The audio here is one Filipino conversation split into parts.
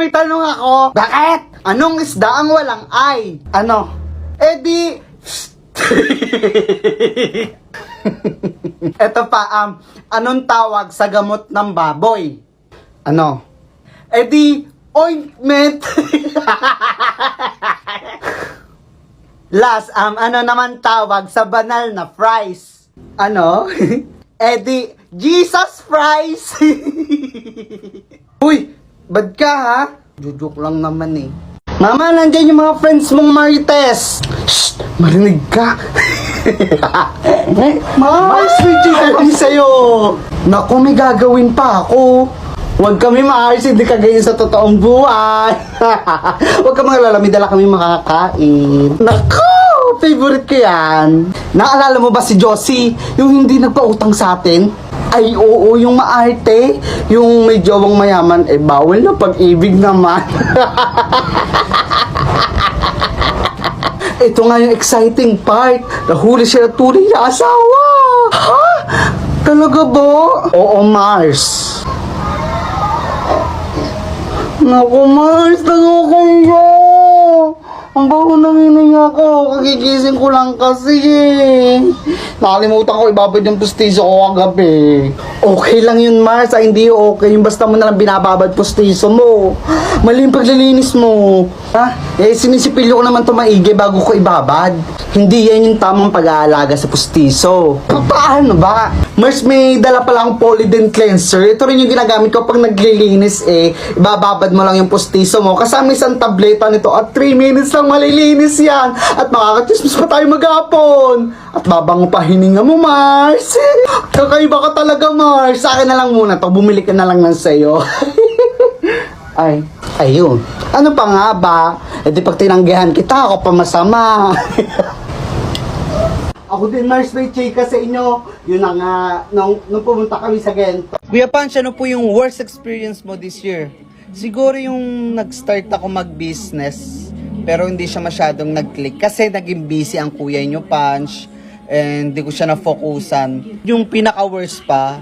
may tanong ako. Bakit? Anong isda ang walang ay? Ano? Di... Eto pa, anong tawag sa gamot ng baboy? Ano? Di... ointment. Last, ano naman tawag sa banal na fries? Ano? Di... Jesus fries. Uy, bad ka ha? Joke lang naman eh. Mama, nandyan yung mga friends mong Marites. Shh! Marinig ka. Mars, may chika kami sa'yo. Naku, may gagawin pa ako. Huwag kami Mars, hindi ka ganyan sa totoong buhay. Huwag ka mga lalami, dala kami makakain. Naku, favorite ko yan. Naalala mo ba si Josie, yung hindi nagpautang sa atin? Ay, oo, yung maarte, yung may jowang mayaman, bawal na pag-ibig naman. Ito nga yung exciting part. Nahuli siya ng tunay na asawa. Ha? Talaga ba? Oo, Mars. Naku, Mars, nagkakaya. Ang baho nang hininga ko. Kagigising ko lang kasi eh. Nakalimutan ko ibabad yung pustiso ko kagabi. Okay lang yun, Mars. Hindi okay. Yung basta mo nalang binababad pustiso mo. Mali yung paglilinis mo. Ha? Sinisipilyo ko naman ito maigi bago ko ibabad. Hindi yan yung tamang pag-aalaga sa pustiso. Paano ba? Mars, may dala pala akong Polydent cleanser. Ito rin yung ginagamit ko pag naglilinis ibababad mo lang yung pustiso mo. Kasama isang tableta nito at 3 minutes lang malilinis yan. At makakachismis pa tayo maghapon. At babango pa hininga mo, Mars. Kakaiba ka talaga, Mars. Sa akin na lang muna to. Bumili ka na lang ng sayo. Ayun. Ano pa nga ba? Di pag tinanggihan kita, ako pa masama. Ako din, Mars, may chika sa inyo. Yun na nga, nung pumunta kami sa Gento. Kuya Panch, ano po yung worst experience mo this year? Siguro yung nag-start ako mag-business, pero hindi siya masyadong nag-click. Kasi naging busy ang kuya nyo, Panch, and hindi ko siya na-focusan. Yung pinaka-worst pa,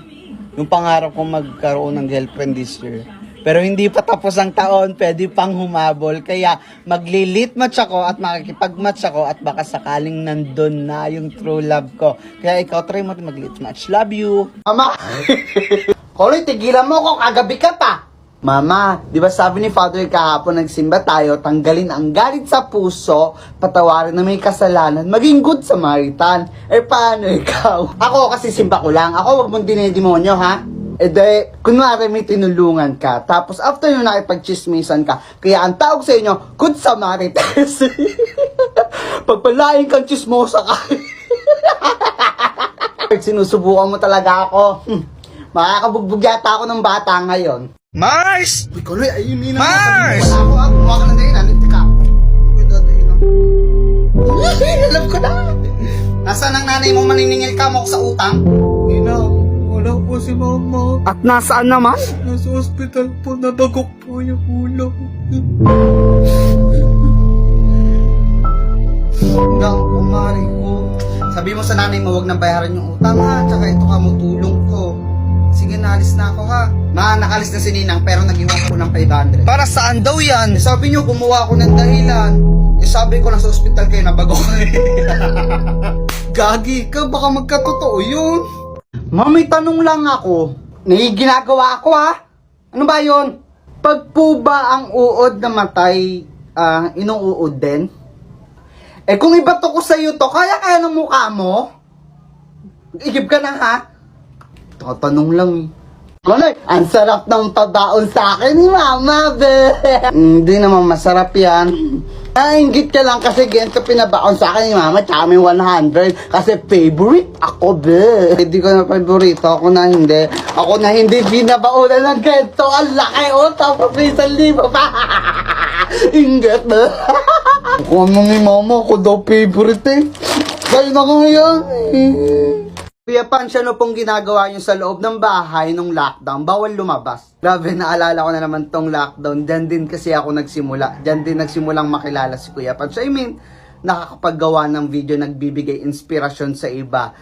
yung pangarap kong magkaroon ng girlfriend this year. Pero hindi pa tapos ang taon, pwede pang humabol. Kaya maglilit match ako at makikipag-match ako at baka sakaling nandun na yung true love ko. Kaya ikaw, try mo mag-lit match. Love you! Mama! Koloy, tigilan mo ko, kagabi ka pa! Mama, di ba sabi ni Father kahapon nagsimba tayo, tanggalin ang galit sa puso, patawarin na may kasalanan, maging good Samaritan. Paano ikaw? Ako kasi simba ko lang. Ako, wag mong dinedemonyo, ha? Kunwari may tinulungan ka, tapos after yun nakipag-chismisan ka, kaya ang tawag sa inyo, good Samaritans. Pagpalain kang chismosa ka. Sinusubukan mo talaga ako. Makakabugbog yata ako ng bata ngayon. Mars! Uy, Koloy, ayun na. Mars! Wala ako, kumuha ka ng dahilan. Tika. Uy, dadahilan. Alam ko na. Nasaan ang nanay mo maniningil ka mo sa utang? Ina, wala po si mama. At nasaan naman? Nasa ospital po, nabagok po yung ulo. Hanggang kumari ko. Sabi mo sa nanay mo, wag nang bayaran yung utang ha. Tsaka ito ka mo, tulong ko. Sige, naalis na ako ha. Nakalis na si Ninang pero nag-iwan ko ng 500. Para saan daw yan? Sabi nyo, gumawa ako ng dahilan. Sabi ko, nasa ospital kayo, nabagok. Gagi ka, baka magkatotoo yun. May tanong lang ako. Ginagawa ako ha. Ano ba yun? Pag po ba ang uod na matay, inuuod din? Kung ibato ko sa'yo to, kaya ng mukha mo? Igib ka na ha? Tatanong lang eh. Koloy, ang sarap ng pagbaon sa akin ni Mama, be. Hindi naman masarap yan. Nainggit ka lang kasi ganito pinabaon sa akin ni Mama, tsaka may 100. Kasi favorite ako, be. Hindi ko na favorito, ako na hindi. Ako na hindi binabaonan ng ganito. Ang laki, tapos may 1,000 pa. Inggit, be. Kung ano ni Mama, ako daw favorite eh. Kayo na ngayon. Kuya Panch, ano pong ginagawa nyo sa loob ng bahay nung lockdown? Bawal lumabas. Grabe, naalala ko na naman tong lockdown. Diyan din kasi ako nagsimula. Diyan din nagsimulang makilala si Kuya Panch. I mean, nakakapaggawa ng video, nagbibigay inspirasyon sa iba.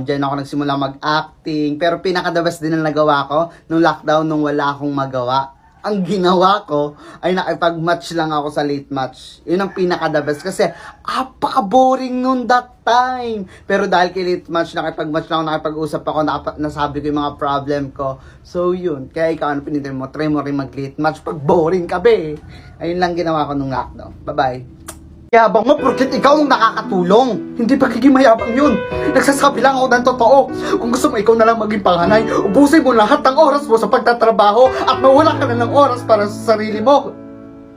Diyan ako nagsimula mag-acting. Pero pinakadabas din ang nagawa ko nung lockdown nung wala akong magawa. Ang ginawa ko ay nakipag-match lang ako sa late match. Yun ang pinaka-the best kasi apaka-boring nun that time. Pero dahil kay late match, nakipag-match lang ako, nakipag-usap ako, nasabi ko yung mga problem ko. So yun, kaya ikaw ano pinitin mo, try mo rin mag-late match pag boring ka be. Ayun lang ginawa ko nung lockdown. Bye-bye. Yabang mo, porket ikaw ang nakakatulong. Hindi pagiging mayabang yun. Nagsasabi lang ako ng totoo. Kung gusto mo ikaw na lang maging panganay, ubusin mo lahat ng oras mo sa pagtatrabaho at mawala ka na ng oras para sa sarili mo.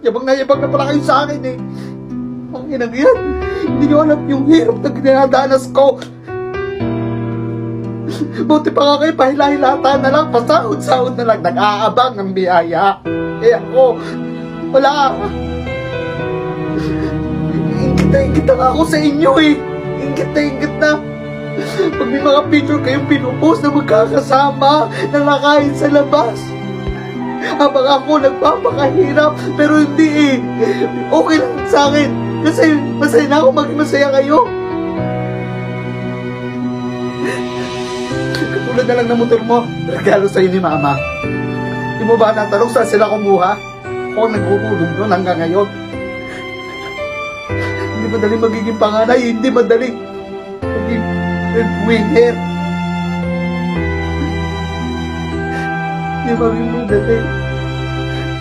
Yabang na pala kayo sa akin eh. Ang inang yan. Hindi nyo alam yung hirap na dinadanas ko. Buti pa nga kayo, pahila-hilata na lang, pasahod-sahod na lang, nag-aabang ng biyaya. Eh ako, wala. Ingit na ako sa inyo eh. Ingit na. Pag may mga picture kayong pinupost na magkakasama, nalakain sa labas. Habang ako nagpapakahirap, pero hindi eh. Okay lang sa akin. Kasi masaya na ako maging masaya kayo. Katulad na lang ng motor mo, regalo sa'yo ni Mama. Di mo ba natanong saan sila kumuha? Ako naghuhulog nun hanggang ngayon. Hindi madali magiging panganay, hindi madali maging winner. Hindi maging madali.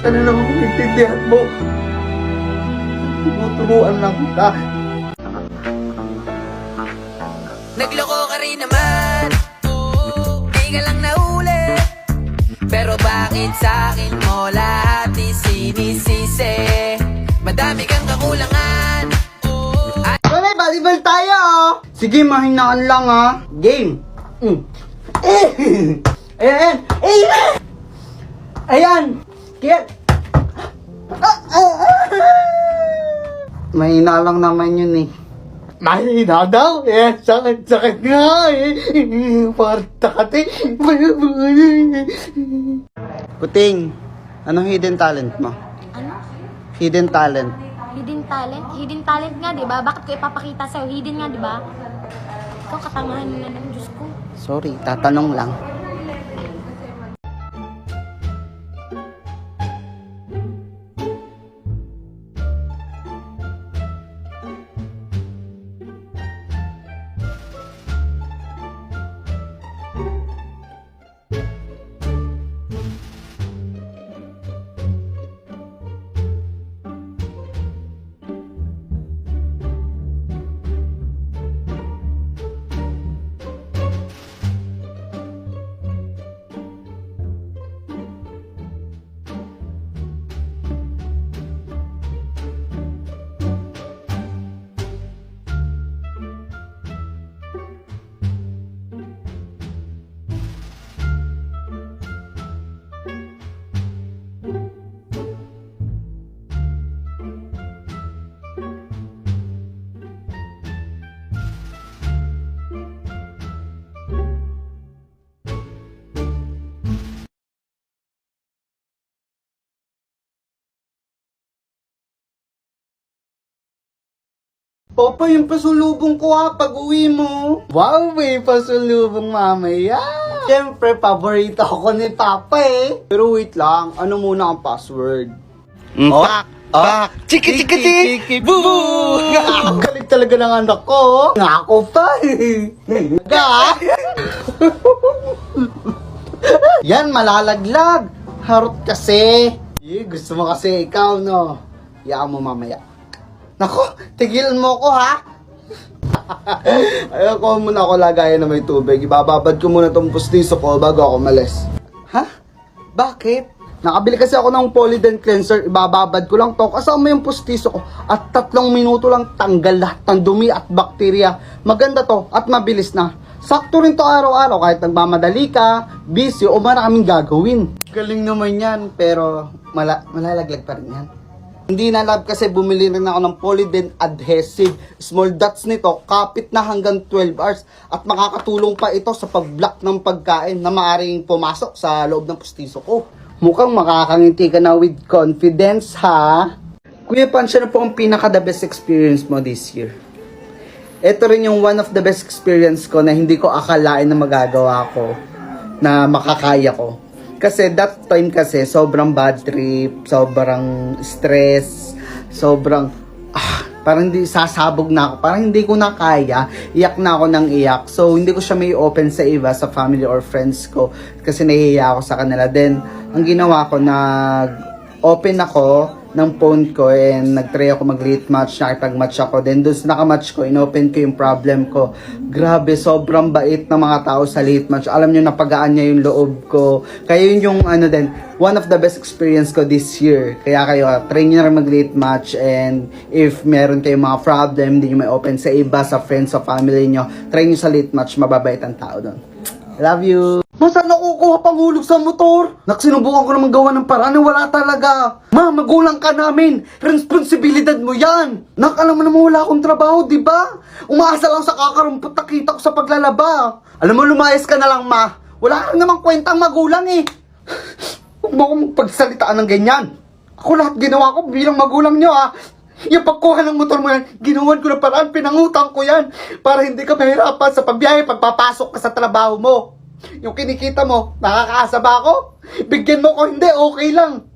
Sana lang ako intindihan mo. Tinuturuan lang kita. Nagloko ka rin naman, di ka lang nahuli. Pero bakit sa'kin mo lahat isinisisi? Madami kang kakulangan. May volleyball tayo oh. Sige, mahinaan lang ha. Game. Ayan. Ayan. Kaya. Mahina lang naman yun eh. Mahina daw? Eh, sakit nga eh. Partate. Puting, anong hidden talent mo? Ano? Hidden talent. Hidden talent? Hidden talent nga, di ba? Bakit ko ipapakita sa'yo? Hidden nga, di ba? Ikaw, katangahan mo na lang, Diyos ko. Sorry, tatanong lang. Papa, yung pasulubong ko ha, pag uwi mo. Wow, may pasulubong mamaya. Siyempre, paborito ako ni Papa eh. Pero wait lang, ano muna ang password? Pak! Chiki! Boo! Galing talaga ng anak ko. Nga ako pa eh. Yan, malalaglag. Harot kasi. Gusto mo kasi ikaw, no? Iyaan mo mamaya. Nako, tigilan mo ko ha. Ayaw ko muna ako lagayan na may tubig. Ibababad ko muna tong pustiso ko bago ako malis. Ha? Bakit? Nakabili kasi ako ng Polydent Cleanser. Ibababad ko lang to. Kasama yung pustiso ko. At 3 minuto lang tanggal lahat ng dumi at bakterya. Maganda to at mabilis na. Sakto rin to araw-araw kahit nagmamadali ka, busy o maraming gagawin. Galing naman yan pero malalaglag pa rin yan. Hindi na love kasi bumili rin ako ng Polydent Adhesive. Small dots nito, kapit na hanggang 12 hours. At makakatulong pa ito sa pag-block ng pagkain na maaaring pumasok sa loob ng pustiso ko. Mukhang makakangiti ka na with confidence ha. Kuya Pancho, na po ang pinaka-the best experience mo this year? Ito rin yung one of the best experience ko na hindi ko akalain na magagawa ko, na makakaya ko. Kasi that time kasi, sobrang bad trip, sobrang stress, sobrang, parang hindi sasabog na ako. Parang hindi ko na kaya. Iyak na ako ng iyak. So, hindi ko siya may open sa iba, sa family or friends ko. Kasi nahihiya ako sa kanila. Then, ang ginawa ko, nag-open ako ng phone ko and nag-try ako mag-late match, nakipag-match ako. Then, doon sa nakamatch ko, inopen ko yung problem ko. Grabe, sobrang bait ng mga tao sa late match. Alam nyo, napagaan niya yung loob ko. Kaya yun yung, one of the best experience ko this year. Kaya kayo, try nyo na rin mag-late match and if meron kayong mga problem, hindi nyo may open sa iba, sa friends, sa family nyo, try nyo sa late match, mababait ang tao doon. Love you! Saan nakukuha pang hulog sa motor? Sinubukan ko naman gawa ng paraan na wala talaga. Ma, magulang ka namin. Responsibilidad mo yan. Alam mo naman wala akong trabaho, di ba? Umaasa lang sa kakarumpot na kita ko sa paglalaba. Alam mo, lumayas ka na lang, ma. Wala ka namang kwentang magulang eh. Huwag mo akong pagsalitaan ng ganyan. Ako lahat ginawa ko bilang magulang nyo ah. Yung pagkuha ng motor mo yan, ginawan ko na paraan, pinangutang ko yan. Para hindi ka mahirapan sa pagbiyahe, pagpapasok ka sa trabaho mo. Yung kinikita mo, nakakaasa ba ako? Bigyan mo ko, hindi, okay lang.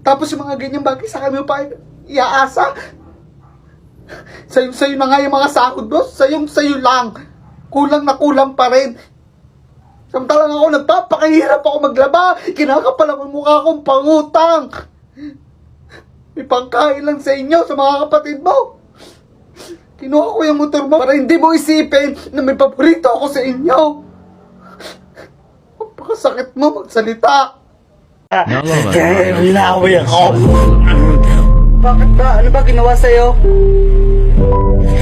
Tapos yung mga ganyang bagay sa kami pa iaasa. Sa'yo na nga yung mga sahod mo, sa'yo lang. Kulang na kulang pa rin. Samantalang ako, nagpapakahirap ako maglaba. Kinakapal ako mukha akong pangutang. May pangkain lang sa inyo, sa mga kapatid mo. Kinuha ko yung motor mo para hindi mo isipin na may paborito ako sa inyo. Napakasakit mo magsalita. Laway ako. Bakit ba? Ano ba ginawa sa'yo?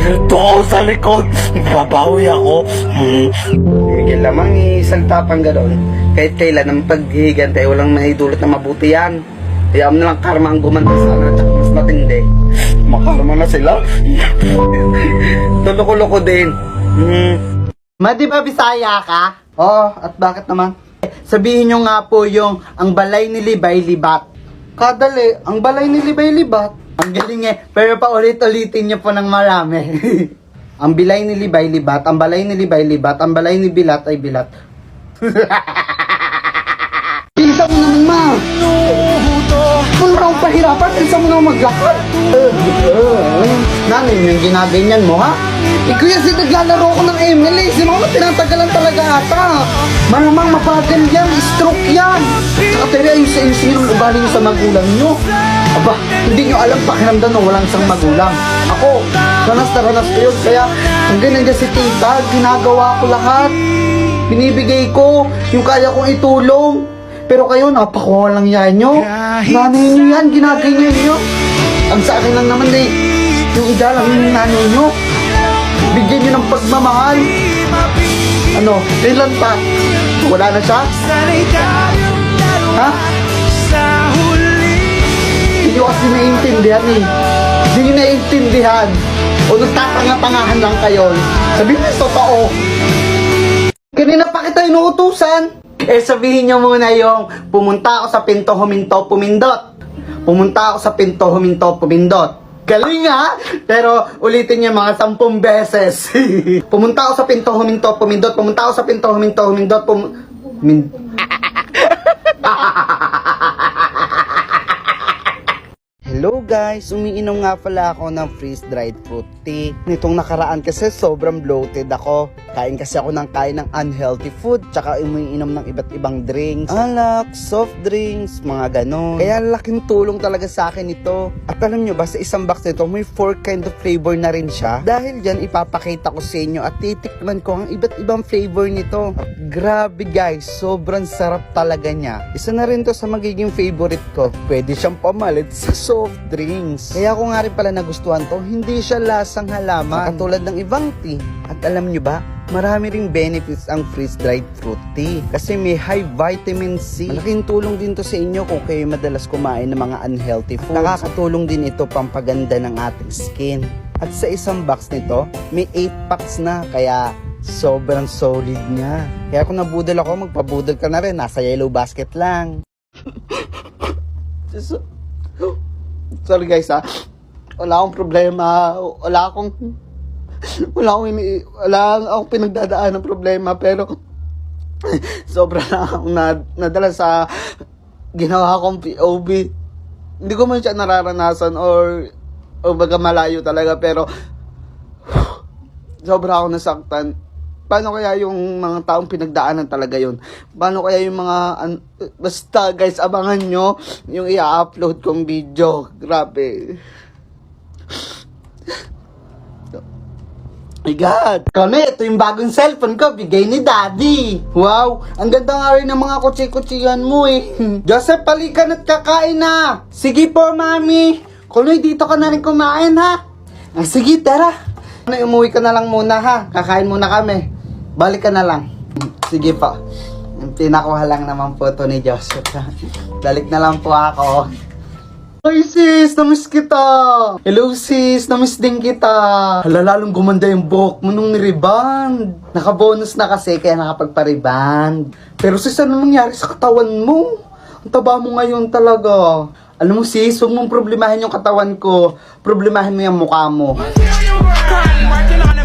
Ito ako sa likod. Babawi ako. Higil lamang isalta pang gano'n. Kahit kailan ang paghihigan tayo, walang mahidulot na mabuti yan. Kaya mo na lang karma ang gumanda sa akin at mas matindi. Makarma na sila. Tuloko-loko din. Ma, di ba Bisaya ka? Oo, at bakit naman? Sabihin nyo nga po yung ang balay ni Libay Libat. Kadali, ang balay ni Libay Libat. Ang galing eh, pero pa ulit-ulitin nyo po ng marami. Ang bilay ni Libay Libat, ang balay ni Libay Libat, ang balay ni Bilat ay Bilat. Pisa mo naman, ma! Kung raw pahirapan, pisa mo naman maglakad. Nanay mo yung ginaganyan mo, ha? Ikaw kasi naglalaro ko ng ML eh. Si mama tinatagalan talaga ata. Malamang mapagal yan, stroke yan. Saka tayo ayusin yung ugali nyo sa magulang nyo. Aba, hindi nyo alam pakiramdam na walang isang magulang. Ako, ranas na ranas ko yun. Kaya, ang ganyan dyan si tita, ginagawa ko lahat. Binibigay ko yung kaya kong itulong. Pero kayo, napakawalang yan nyo. Nanay nyo yan, ginaganyan nyo. Ang sa akin lang naman eh, yung ida lang yung nanay nyo. Bigyan nyo ng pagmamahal. Ano, kailan pa? Wala na siya? Ha? Hindi nyo kasi naiintindihan eh. Hindi nyo naiintindihan. O nagtatanga-tangahan lang kayo. Sabihin mo totoo. Kanina pa kita inuutusan. Eh sabihin nyo muna yung pumunta ako sa pinto, huminto, pumindot. Pumunta ako sa pinto, huminto, pumindot. Galing ha? Pero ulitin niyo mga 10 beses. Pumunta ako sa pinto, huminto, pumindot. Pumunta ako sa pinto, huminto, humindot, Hello guys, umiinom nga pala ako ng freeze-dried fruit tea. Nitong nakaraan kasi sobrang bloated ako. Kain kasi ako ng kain ng unhealthy food, tsaka umiinom ng iba't ibang drinks. Alak, soft drinks, mga ganon. Kaya laking tulong talaga sa akin ito. At alam nyo ba, sa isang box nito, may 4 kind of flavor na rin siya. Dahil dyan, ipapakita ko sa inyo at titikman ko ang iba't ibang flavor nito. At grabe guys, sobrang sarap talaga niya. Isa na rin to sa magiging favorite ko. Pwede siyang pamalit sa soft drinks. Kaya ko nga rin pala nagustuhan to, hindi siya lasang halaman katulad ng ibang tea. At alam nyo ba, marami ring benefits ang freeze-dried fruit tea kasi may high vitamin C. Malaking tulong din to sa inyo kung kayo madalas kumain ng mga unhealthy foods. Nakakatulong din ito pampaganda ng ating skin. At sa isang box nito, may 8 packs na, kaya sobrang solid niya. Kaya kung nabudol ako, magpabudol ka na rin. Nasa yellow basket lang. Sorry guys ha. Wala akong problema. Wala akong pinagdadaan ng problema. Pero Sobra na akong nadala sa ginawa kong POV. Hindi ko man siya nararanasan or baga malayo talaga, pero sobra ako nasaktan. Paano kaya yung mga taong pinagdaanan talaga yun? Paano kaya yung mga... basta guys, abangan nyo yung i-upload kong video. Grabe. My God! Kami, ito yung bagong cellphone ko, bigay ni Daddy. Wow, ang ganda nga rin ng mga kutsi-kutsihan mo eh. Joseph, palikan at kakain na. Sige po, Mami. Kuloy, dito ka na rin kumain ha. Sige, tara. Umuwi ka na lang muna ha. Kakain muna kami. Balik ka na lang. Sige po. Pinakuha lang naman po ito ni Joseph. Balik na lang po ako. Ay sis, namiss kita. Hello sis, namiss din kita. Hala, lalong gumanda yung buhok mo nung niriband. Naka-bonus na kasi kaya nakapagpa-reband. Pero sis, ano nangyari sa katawan mo? Ang taba mo ngayon talaga. Alam mo sis, huwag mong problemahin yung katawan ko. Problemahin mo yung mukha mo. Working on